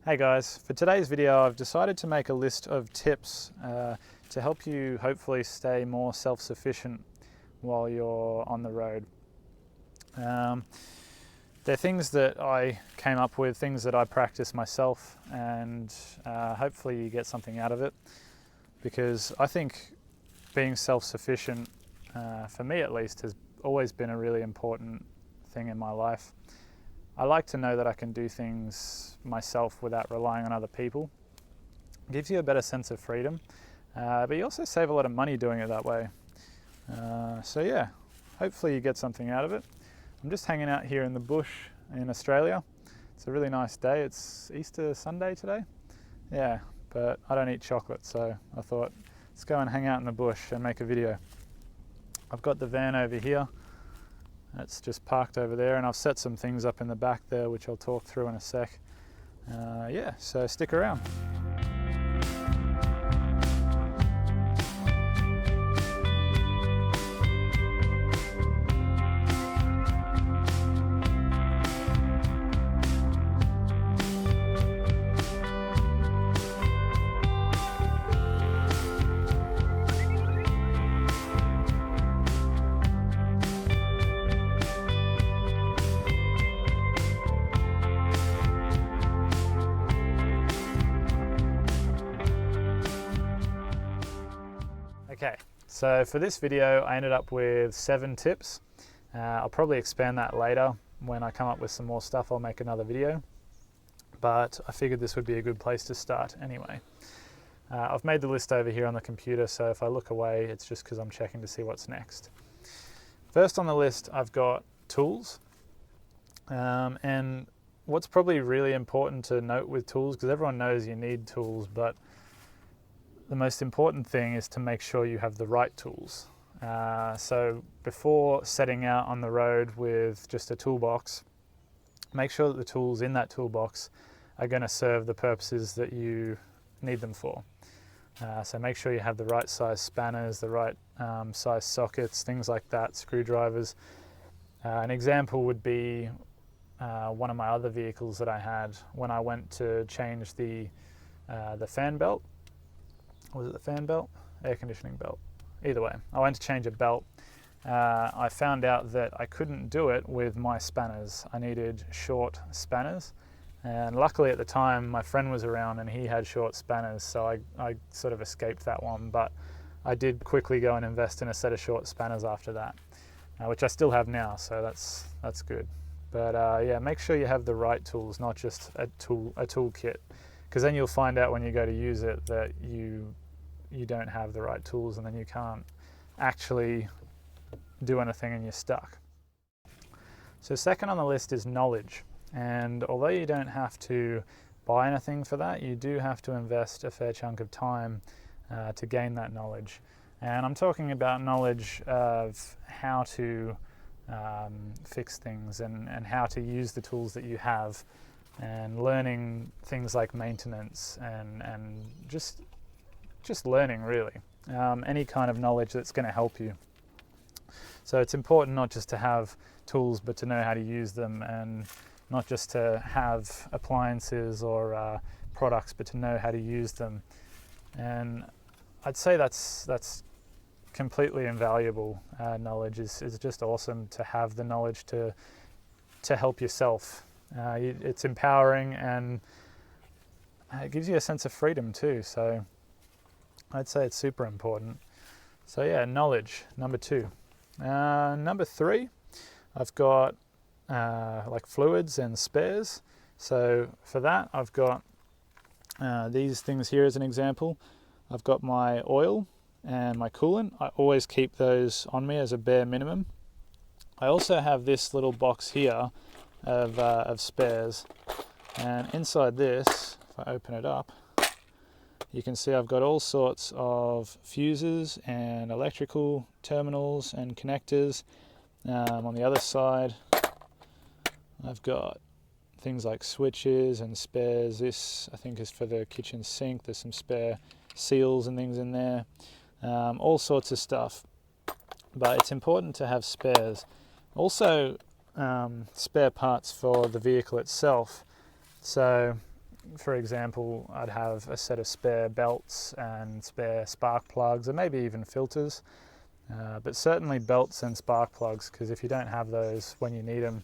Hey guys, for today's video I've decided to make a list of tips to help you hopefully stay more self-sufficient while you're on the road. They're things that I came up with, things that I practice myself, and hopefully you get something out of it, because I think being self-sufficient, for me at least, has always been a really important thing in my life. I like to know that I can do things myself without relying on other people. It gives you a better sense of freedom, but you also save a lot of money doing it that way. So yeah, hopefully you get something out of it. I'm just hanging out here in the bush in Australia. It's a really nice day. It's Easter Sunday today. Yeah, but I don't eat chocolate, so I thought let's go and hang out in the bush and make a video. I've got the van over here. It's just parked over there, and I've set some things up in the back there which I'll talk through in a sec. Yeah, so stick around. Okay, so for this video I ended up with 7 tips. I'll probably expand that later. When I come up with some more stuff I'll make another video, but I figured this would be a good place to start anyway. I've made the list over here on the computer, so if I look away it's just because I'm checking to see what's next. First on the list I've got tools, and what's probably really important to note with tools, because everyone knows you need tools, but the most important thing is to make sure you have the right tools. So before setting out on the road with just a toolbox, make sure that the tools in that toolbox are going to serve the purposes that you need them for. So make sure you have the right size spanners, the right size sockets, things like that, screwdrivers. An example would be one of my other vehicles that I had when I went to change the fan belt. Was it the fan belt? Air conditioning belt. Either way, I went to change a belt. I found out that I couldn't do it with my spanners. I needed short spanners, and luckily at the time my friend was around and he had short spanners, so I sort of escaped that one, but I did quickly go and invest in a set of short spanners after that, which I still have now, so that's good. But yeah, make sure you have the right tools, not just a tool kit, because then you'll find out when you go to use it that you don't have the right tools, and then you can't actually do anything and you're stuck. So second on the list is knowledge, and although you don't have to buy anything for that, you do have to invest a fair chunk of time to gain that knowledge. And I'm talking about knowledge of how to fix things and how to use the tools that you have, and learning things like maintenance and just learning really, any kind of knowledge that's going to help you. So it's important not just to have tools, but to know how to use them, and not just to have appliances or products, but to know how to use them. And I'd say that's completely invaluable. Knowledge is just awesome to have the knowledge to help yourself. It's empowering, and it gives you a sense of freedom too, so I'd say it's super important. So yeah, knowledge, number 2. Number 3, I've got like fluids and spares. So for that I've got these things here as an example. I've got my oil and my coolant. I always keep those on me as a bare minimum. I also have this little box here of spares, and inside this, if I open it up, you can see I've got all sorts of fuses and electrical terminals and connectors. On the other side I've got things like switches and spares. This I think is for the kitchen sink. There's some spare seals and things in there, all sorts of stuff, but it's important to have spares. Also spare parts for the vehicle itself. So for example, I'd have a set of spare belts and spare spark plugs, and maybe even filters, but certainly belts and spark plugs, because if you don't have those when you need them,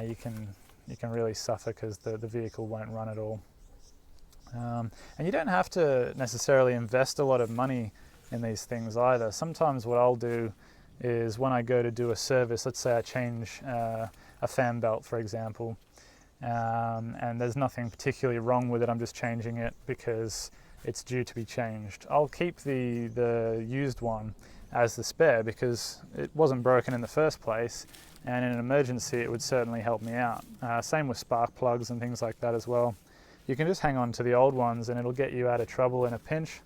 you can really suffer because the vehicle won't run at all. And you don't have to necessarily invest a lot of money in these things either. Sometimes what I'll do is when I go to do a service, let's say I change a fan belt, for example, and there's nothing particularly wrong with it, I'm just changing it because it's due to be changed. I'll keep the used one as the spare because it wasn't broken in the first place, and in an emergency it would certainly help me out. Same with spark plugs and things like that as well. You can just hang on to the old ones and it'll get you out of trouble in a pinch,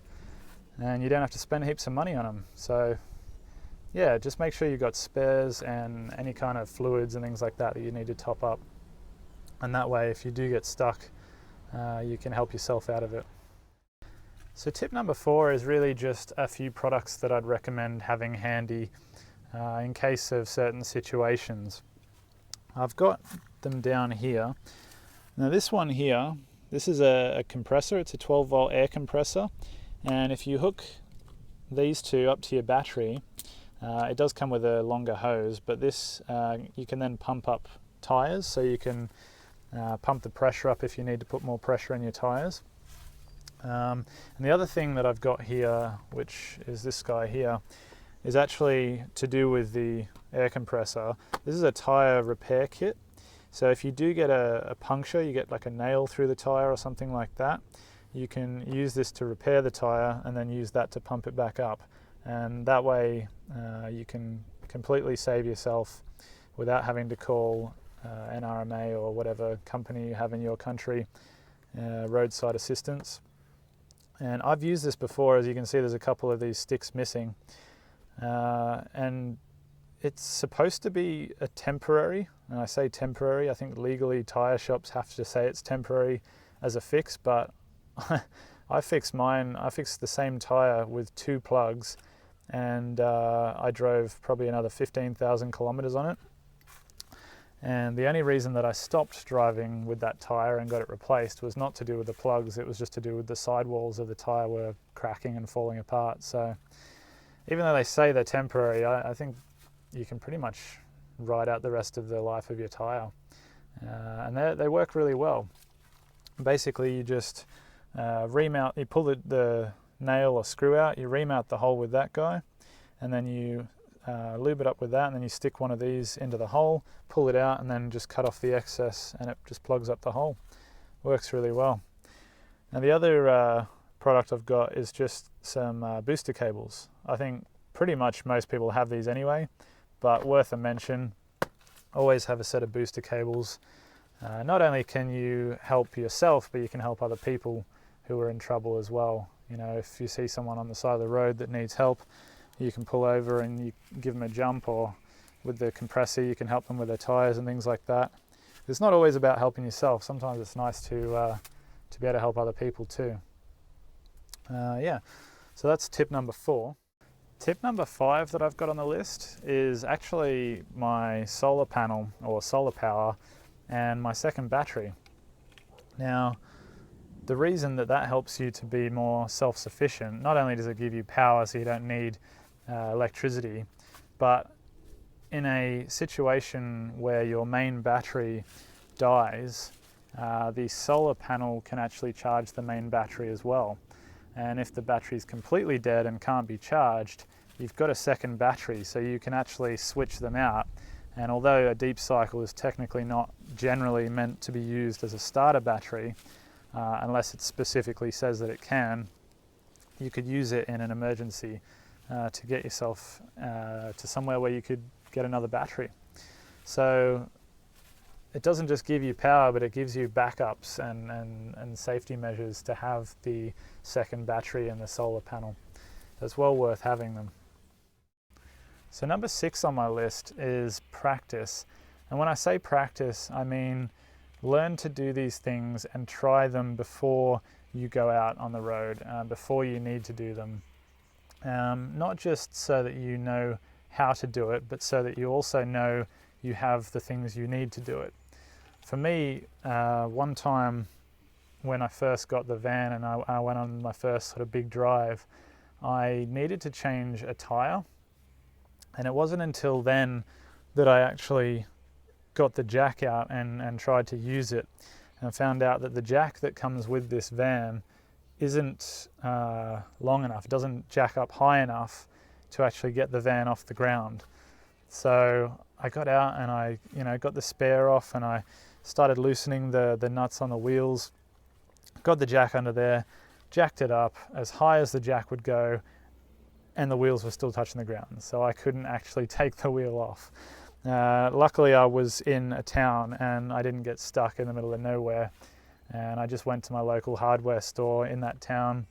and you don't have to spend heaps of money on them. So yeah, just make sure you've got spares and any kind of fluids and things like that that you need to top up. And that way, if you do get stuck, you can help yourself out of it. So tip number 4 is really just a few products that I'd recommend having handy in case of certain situations. I've got them down here. Now this one here, this is a compressor. It's a 12 volt air compressor, and if you hook these two up to your battery, it does come with a longer hose, but this you can then pump up tires, so you can pump the pressure up if you need to put more pressure in your tires. And the other thing that I've got here, which is this guy here, is actually to do with the air compressor. This is a tire repair kit. So if you do get a puncture, you get like a nail through the tire or something like that, you can use this to repair the tire and then use that to pump it back up. And that way you can completely save yourself without having to call NRMA or whatever company you have in your country, roadside assistance. And I've used this before. As you can see, there's a couple of these sticks missing, and it's supposed to be a temporary, and I say temporary, I think legally tire shops have to say it's temporary as a fix, but I fixed mine. I fixed the same tire with 2 plugs, and I drove probably another 15,000 kilometers on it. And the only reason that I stopped driving with that tire and got it replaced was not to do with the plugs, it was just to do with the sidewalls of the tire were cracking and falling apart. So even though they say they're temporary, I think you can pretty much ride out the rest of the life of your tire. And they work really well. Basically you just remount, you pull the nail or screw out, you remount the hole with that guy, and then you lube it up with that, and then you stick one of these into the hole, pull it out, and then just cut off the excess, and it just plugs up the hole. Works really well. Now the other product I've got is just some booster cables. I think pretty much most people have these anyway, but worth a mention, always have a set of booster cables. Not only can you help yourself, but you can help other people who are in trouble as well. You know, if you see someone on the side of the road that needs help, you can pull over and you give them a jump, or with the compressor you can help them with their tires and things like that. It's not always about helping yourself. Sometimes it's nice to be able to help other people too. Yeah, so that's tip number 4. Tip number 5 that I've got on the list is actually my solar panel or solar power and my second battery. Now, the reason that helps you to be more self-sufficient, not only does it give you power so you don't need electricity, but in a situation where your main battery dies, the solar panel can actually charge the main battery as well. And if the battery is completely dead and can't be charged, you've got a second battery, so you can actually switch them out. And although a deep cycle is technically not generally meant to be used as a starter battery, unless it specifically says that it can, you could use it in an emergency to get yourself to somewhere where you could get another battery. So it doesn't just give you power, but it gives you backups and safety measures to have the second battery and the solar panel. So it's well worth having them. So number 6 on my list is practice. And when I say practice, I mean learn to do these things and try them before you go out on the road, before you need to do them. Not just so that you know how to do it, but so that you also know you have the things you need to do it. For me, one time when I first got the van and I went on my first sort of big drive, I needed to change a tyre, and it wasn't until then that I actually got the jack out and tried to use it, and I found out that the jack that comes with this van isn't long enough. It doesn't jack up high enough to actually get the van off the ground. So I got out and I got the spare off, and I started loosening the nuts on the wheels, got the jack under there, jacked it up as high as the jack would go, and the wheels were still touching the ground, so I couldn't actually take the wheel off. Luckily I was in a town and I didn't get stuck in the middle of nowhere, and I just went to my local hardware store in that town,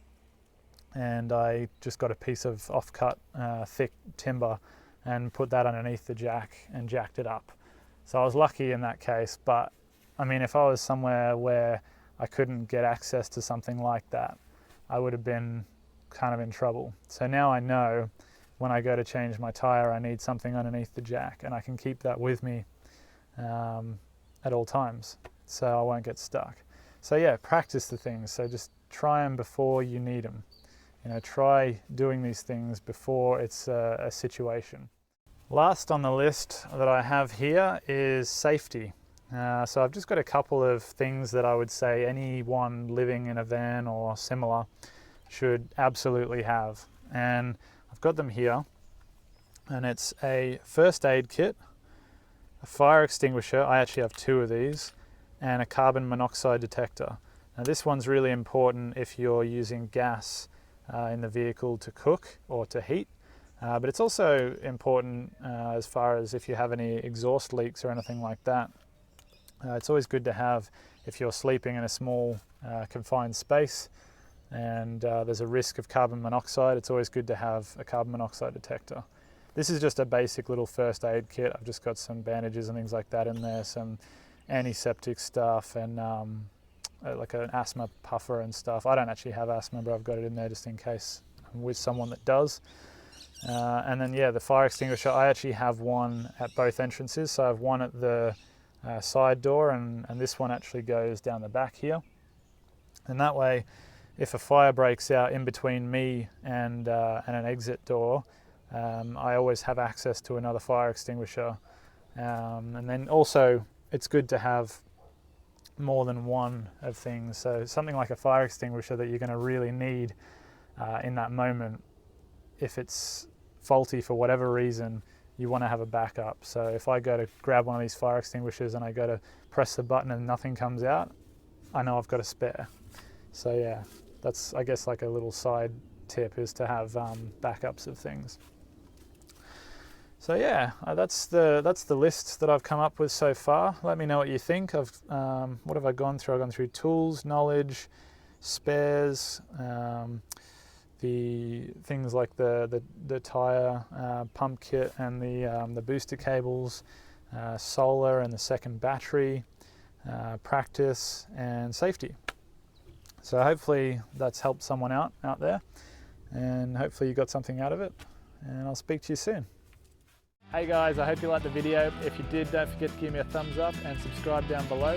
and I just got a piece of off-cut thick timber and put that underneath the jack and jacked it up. So I was lucky in that case, but I mean, if I was somewhere where I couldn't get access to something like that, I would have been kind of in trouble. So now I know when I go to change my tire, I need something underneath the jack, and I can keep that with me at all times, so I won't get stuck. So yeah, practice the things. So just try them before you need them. Try doing these things before it's a situation. Last on the list that I have here is safety. So I've just got a couple of things that I would say anyone living in a van or similar should absolutely have. And I've got them here, and it's a first aid kit, a fire extinguisher, I actually have 2 of these, and a carbon monoxide detector. Now this one's really important if you're using gas in the vehicle to cook or to heat. But it's also important as far as if you have any exhaust leaks or anything like that. It's always good to have if you're sleeping in a small confined space and there's a risk of carbon monoxide. It's always good to have a carbon monoxide detector. This is just a basic little first aid kit. I've just got some bandages and things like that in there, some antiseptic stuff, and like an asthma puffer and stuff. I don't actually have asthma, but I've got it in there just in case I'm with someone that does. And then yeah, the fire extinguisher, I actually have one at both entrances. So I have one at the side door, and this one actually goes down the back here. And that way, if a fire breaks out in between me and an exit door, I always have access to another fire extinguisher. And then also, it's good to have more than one of things. So something like a fire extinguisher that you're going to really need in that moment. If it's faulty for whatever reason, you want to have a backup. So if I go to grab one of these fire extinguishers and I go to press the button and nothing comes out, I know I've got a spare. So yeah, that's, I guess, like a little side tip, is to have backups of things. So yeah, that's the list that I've come up with so far. Let me know what you think. What have I gone through? I've gone through tools, knowledge, spares, the things like the tire pump kit and the booster cables, solar and the second battery, practice and safety. So hopefully that's helped someone out there, and hopefully you got something out of it, and I'll speak to you soon. Hey guys, I hope you liked the video. If you did, don't forget to give me a thumbs up and subscribe down below.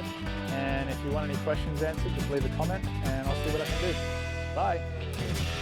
And if you want any questions answered, just leave a comment and I'll see what I can do. Bye.